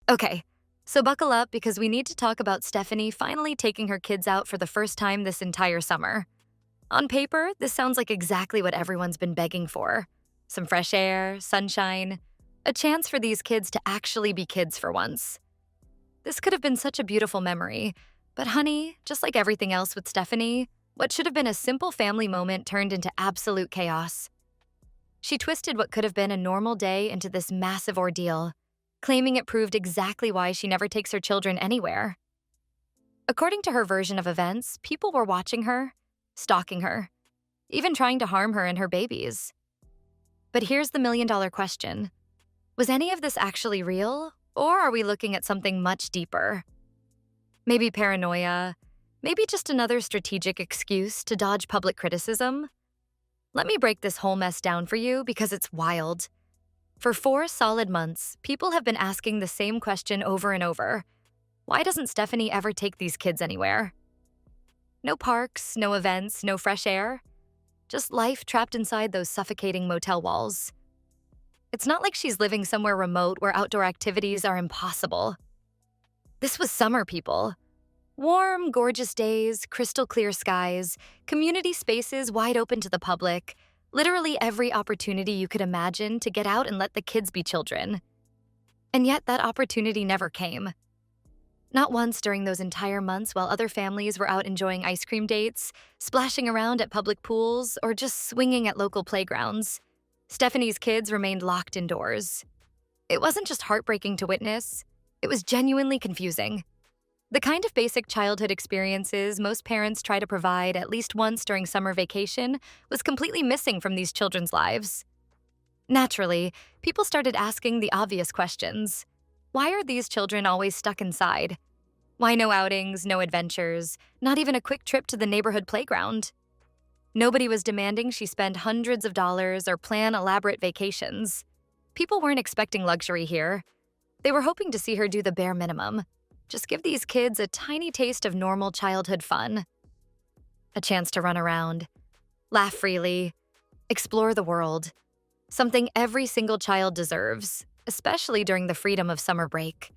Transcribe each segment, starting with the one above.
Okay, so buckle up because we need to talk about Stephanie finally taking her kids out for the first time this entire summer. On paper, this sounds like exactly what everyone's been begging for: some fresh air, sunshine, a chance for these kids to actually be kids for once. This could have been such a beautiful memory, but honey, just like everything else with Stephanie, what should have been a simple family moment turned into absolute chaos. She twisted what could have been a normal day into this massive ordeal, claiming it proved exactly why she never takes her children anywhere. According to her version of events, people were watching her, stalking her, even trying to harm her and her babies. But here's the million-dollar question. Was any of this actually real, or are we looking at something much deeper? Maybe paranoia, maybe just another strategic excuse to dodge public criticism? Let me break this whole mess down for you because it's wild. For 4 solid months, people have been asking the same question over and over. Why doesn't Stephanie ever take these kids anywhere? No parks, no events, no fresh air. Just life trapped inside those suffocating motel walls. It's not like she's living somewhere remote where outdoor activities are impossible. This was summer, people. Warm, gorgeous days, crystal clear skies, community spaces wide open to the public, literally every opportunity you could imagine to get out and let the kids be children. And yet that opportunity never came. Not once during those entire months while other families were out enjoying ice cream dates, splashing around at public pools, or just swinging at local playgrounds. Stephanie's kids remained locked indoors. It wasn't just heartbreaking to witness, it was genuinely confusing. The kind of basic childhood experiences most parents try to provide at least once during summer vacation was completely missing from these children's lives. Naturally, people started asking the obvious questions. Why are these children always stuck inside? Why no outings, no adventures, not even a quick trip to the neighborhood playground? Nobody was demanding she spend hundreds of dollars or plan elaborate vacations. People weren't expecting luxury here. They were hoping to see her do the bare minimum. Just give these kids a tiny taste of normal childhood fun. A chance to run around, laugh freely, explore the world. Something every single child deserves, especially during the freedom of summer break.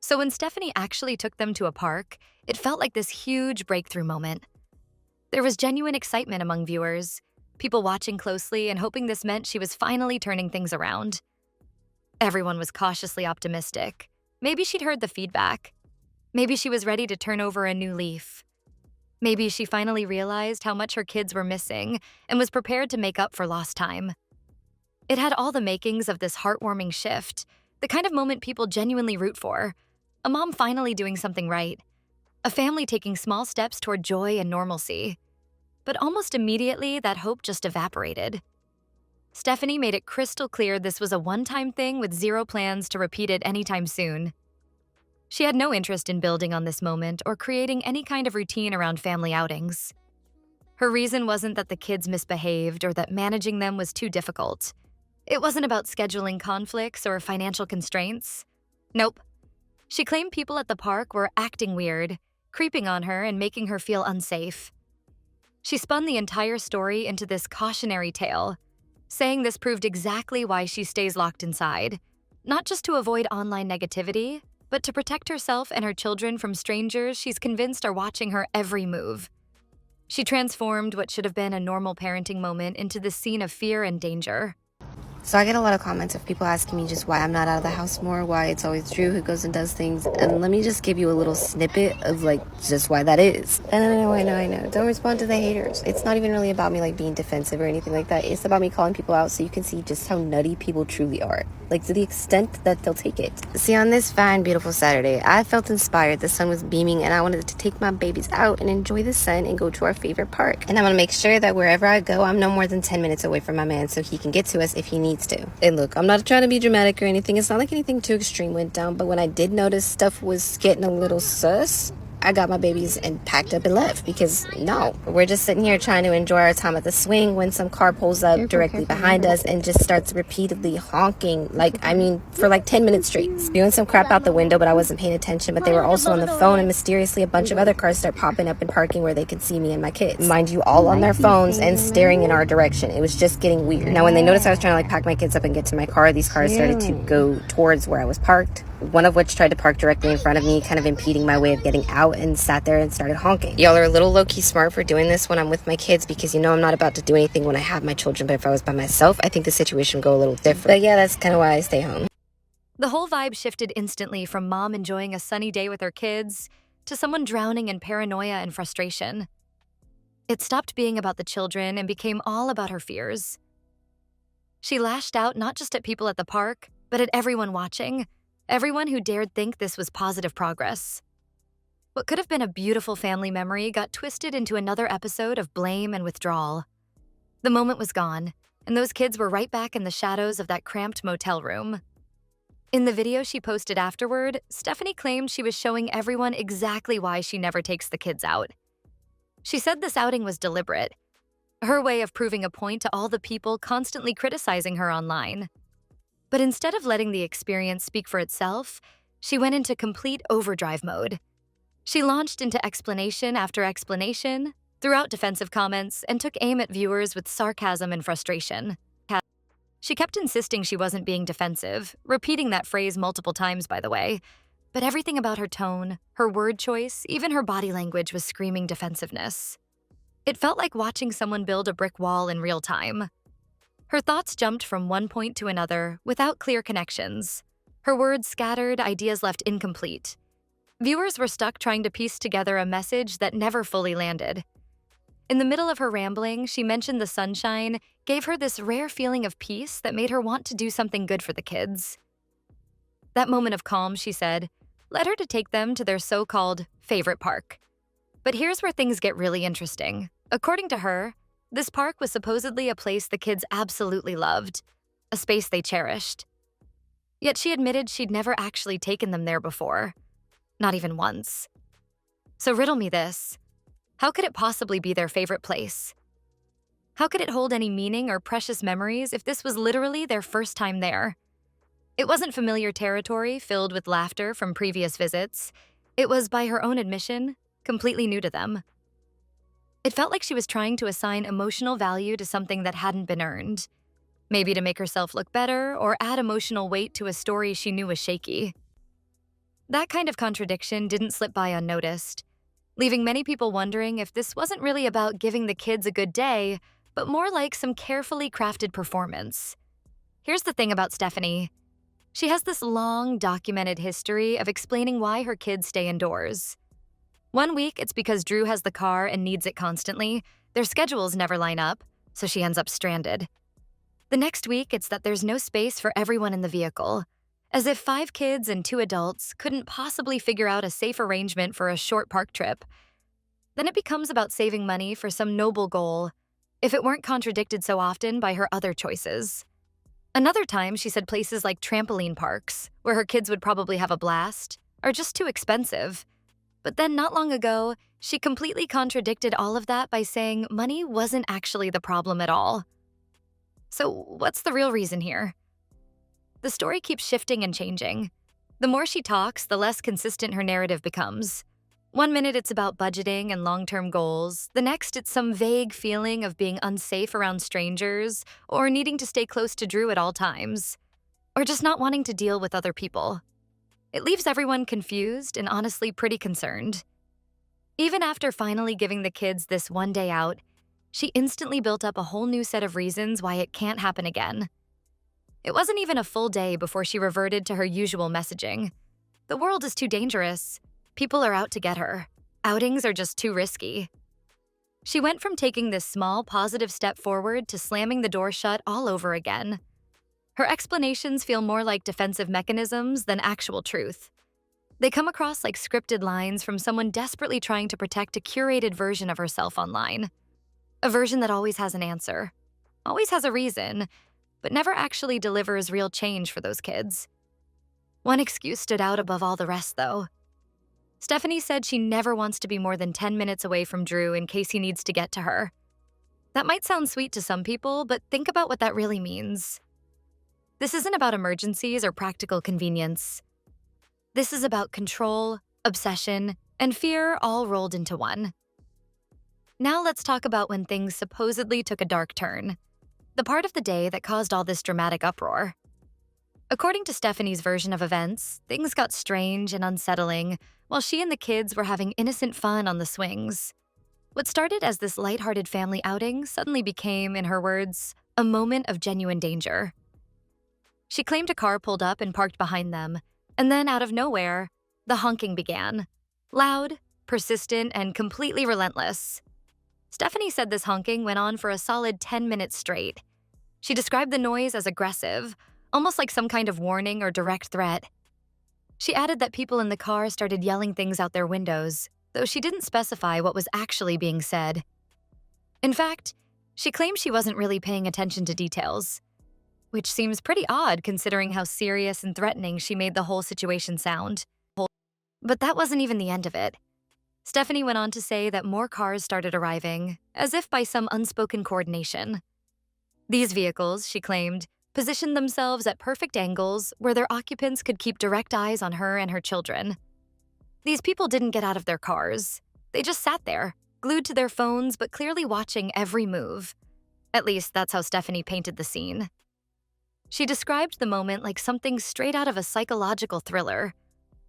So when Stephanie actually took them to a park, it felt like this huge breakthrough moment. There was genuine excitement among viewers, people watching closely and hoping this meant she was finally turning things around. Everyone was cautiously optimistic. Maybe she'd heard the feedback. Maybe she was ready to turn over a new leaf. Maybe she finally realized how much her kids were missing and was prepared to make up for lost time. It had all the makings of this heartwarming shift, the kind of moment people genuinely root for. A mom finally doing something right. A family taking small steps toward joy and normalcy. But almost immediately, that hope just evaporated. Stephanie made it crystal clear this was a one-time thing with zero plans to repeat it anytime soon. She had no interest in building on this moment or creating any kind of routine around family outings. Her reason wasn't that the kids misbehaved or that managing them was too difficult. It wasn't about scheduling conflicts or financial constraints. Nope. She claimed people at the park were acting weird, creeping on her and making her feel unsafe. She spun the entire story into this cautionary tale, saying this proved exactly why she stays locked inside, not just to avoid online negativity, but to protect herself and her children from strangers she's convinced are watching her every move. She transformed what should have been a normal parenting moment into this scene of fear and danger. So I get a lot of comments of people asking me just why I'm not out of the house more, why it's always Drew who goes and does things. And let me just give you a little snippet of just why that is. And I know. Don't respond to the haters. It's not even really about me being defensive or anything like that. It's about me calling people out so you can see just how nutty people truly are. To the extent that they'll take it. See, on this fine, beautiful Saturday, I felt inspired. The sun was beaming and I wanted to take my babies out and enjoy the sun and go to our favorite park. And I want to make sure that wherever I go, I'm no more than 10 minutes away from my man so he can get to us if he needs to. And look, I'm not trying to be dramatic or anything. It's not like anything too extreme went down, but when I did notice stuff was getting a little sus, I got my babies and packed up and left because no, we're just sitting here trying to enjoy our time at the swing when some car pulls up directly behind us and just starts repeatedly honking, for 10 minutes straight. Spewing some crap out the window, but I wasn't paying attention, but they were also on the phone, and mysteriously a bunch of other cars start popping up and parking where they could see me and my kids. Mind you, all on their phones and staring in our direction. It was just getting weird. Now, when they noticed I was trying to pack my kids up and get to my car, these cars started to go towards where I was parked. one of which tried to park directly in front of me, kind of impeding my way of getting out, and sat there and started honking. Y'all are a little low-key smart for doing this when I'm with my kids, because I'm not about to do anything when I have my children, but if I was by myself, I think the situation would go a little different. But yeah, that's kind of why I stay home. The whole vibe shifted instantly from mom enjoying a sunny day with her kids to someone drowning in paranoia and frustration. It stopped being about the children and became all about her fears. She lashed out not just at people at the park, but at everyone watching, everyone who dared think this was positive progress. What could have been a beautiful family memory got twisted into another episode of blame and withdrawal. The moment was gone, and those kids were right back in the shadows of that cramped motel room. In the video she posted afterward, Stephanie claimed she was showing everyone exactly why she never takes the kids out. She said this outing was deliberate, her way of proving a point to all the people constantly criticizing her online. But instead of letting the experience speak for itself, she went into complete overdrive mode. She launched into explanation after explanation, threw out defensive comments, and took aim at viewers with sarcasm and frustration. She kept insisting she wasn't being defensive, repeating that phrase multiple times, by the way. But everything about her tone, her word choice, even her body language was screaming defensiveness. It felt like watching someone build a brick wall in real time. Her thoughts jumped from one point to another without clear connections. Her words scattered, ideas left incomplete. Viewers were stuck trying to piece together a message that never fully landed. In the middle of her rambling, she mentioned the sunshine gave her this rare feeling of peace that made her want to do something good for the kids. That moment of calm, she said, led her to take them to their so-called favorite park. But here's where things get really interesting. According to her, this park was supposedly a place the kids absolutely loved, a space they cherished. Yet she admitted she'd never actually taken them there before, not even once. So riddle me this. How could it possibly be their favorite place? How could it hold any meaning or precious memories if this was literally their first time there? It wasn't familiar territory filled with laughter from previous visits. It was, by her own admission, completely new to them. It felt like she was trying to assign emotional value to something that hadn't been earned, maybe to make herself look better or add emotional weight to a story she knew was shaky. That kind of contradiction didn't slip by unnoticed, leaving many people wondering if this wasn't really about giving the kids a good day, but more like some carefully crafted performance. Here's the thing about Stephanie. She has this long, documented history of explaining why her kids stay indoors. One week, it's because Drew has the car and needs it constantly. Their schedules never line up, so she ends up stranded. The next week, it's that there's no space for everyone in the vehicle, as if 5 kids and 2 adults couldn't possibly figure out a safe arrangement for a short park trip. Then it becomes about saving money for some noble goal, if it weren't contradicted so often by her other choices. Another time, she said places like trampoline parks, where her kids would probably have a blast, are just too expensive. But then not long ago, she completely contradicted all of that by saying money wasn't actually the problem at all. So what's the real reason here? The story keeps shifting and changing. The more she talks, the less consistent her narrative becomes. One minute it's about budgeting and long-term goals. The next it's some vague feeling of being unsafe around strangers or needing to stay close to Drew at all times, or just not wanting to deal with other people. It leaves everyone confused and honestly pretty concerned. Even after finally giving the kids this one day out, she instantly built up a whole new set of reasons why it can't happen again. It wasn't even a full day before she reverted to her usual messaging. The world is too dangerous. People are out to get her. Outings are just too risky. She went from taking this small, positive step forward to slamming the door shut all over again. Her explanations feel more like defensive mechanisms than actual truth. They come across like scripted lines from someone desperately trying to protect a curated version of herself online. A version that always has an answer, always has a reason, but never actually delivers real change for those kids. One excuse stood out above all the rest, though. Stephanie said she never wants to be more than 10 minutes away from Drew in case he needs to get to her. That might sound sweet to some people, but think about what that really means. This isn't about emergencies or practical convenience. This is about control, obsession, and fear all rolled into one. Now let's talk about when things supposedly took a dark turn. The part of the day that caused all this dramatic uproar. According to Stephanie's version of events, things got strange and unsettling while she and the kids were having innocent fun on the swings. What started as this lighthearted family outing suddenly became, in her words, a moment of genuine danger. She claimed a car pulled up and parked behind them, and then out of nowhere, the honking began. Loud, persistent, and completely relentless. Stephanie said this honking went on for a solid 10 minutes straight. She described the noise as aggressive, almost like some kind of warning or direct threat. She added that people in the car started yelling things out their windows, though she didn't specify what was actually being said. In fact, she claimed she wasn't really paying attention to details, which seems pretty odd considering how serious and threatening she made the whole situation sound. But that wasn't even the end of it. Stephanie went on to say that more cars started arriving, as if by some unspoken coordination. These vehicles, she claimed, positioned themselves at perfect angles where their occupants could keep direct eyes on her and her children. These people didn't get out of their cars. They just sat there, glued to their phones but clearly watching every move. At least that's how Stephanie painted the scene. She described the moment like something straight out of a psychological thriller.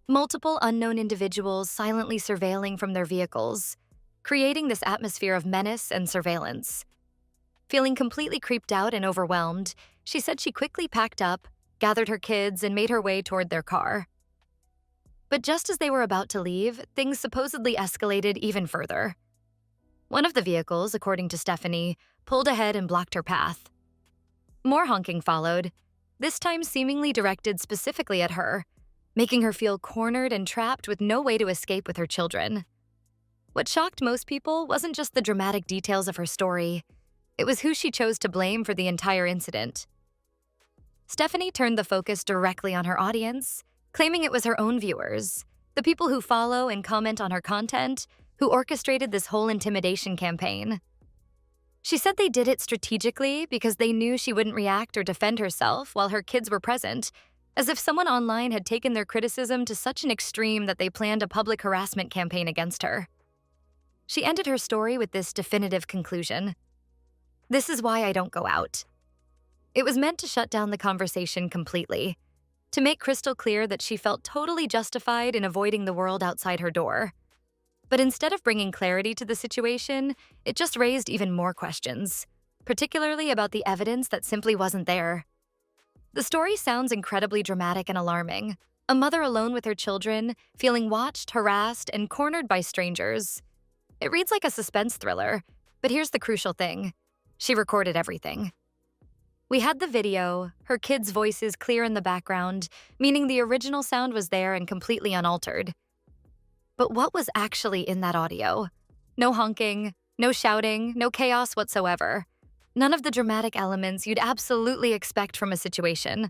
Multiple unknown individuals silently surveilling from their vehicles, creating this atmosphere of menace and surveillance. Feeling completely creeped out and overwhelmed, she said she quickly packed up, gathered her kids, and made her way toward their car. But just as they were about to leave, things supposedly escalated even further. One of the vehicles, according to Stephanie, pulled ahead and blocked her path. More honking followed, this time seemingly directed specifically at her, making her feel cornered and trapped with no way to escape with her children. What shocked most people wasn't just the dramatic details of her story, it was who she chose to blame for the entire incident. Stephanie turned the focus directly on her audience, claiming it was her own viewers, the people who follow and comment on her content, who orchestrated this whole intimidation campaign. She said they did it strategically because they knew she wouldn't react or defend herself while her kids were present, as if someone online had taken their criticism to such an extreme that they planned a public harassment campaign against her. She ended her story with this definitive conclusion: "This is why I don't go out." It was meant to shut down the conversation completely, to make crystal clear that she felt totally justified in avoiding the world outside her door. But instead of bringing clarity to the situation, it just raised even more questions, particularly about the evidence that simply wasn't there. The story sounds incredibly dramatic and alarming. A mother alone with her children, feeling watched, harassed, and cornered by strangers. It reads like a suspense thriller, but here's the crucial thing. She recorded everything. We had the video, her kids' voices clear in the background, meaning the original sound was there and completely unaltered. But what was actually in that audio? No honking, no shouting, no chaos whatsoever. None of the dramatic elements you'd absolutely expect from a situation.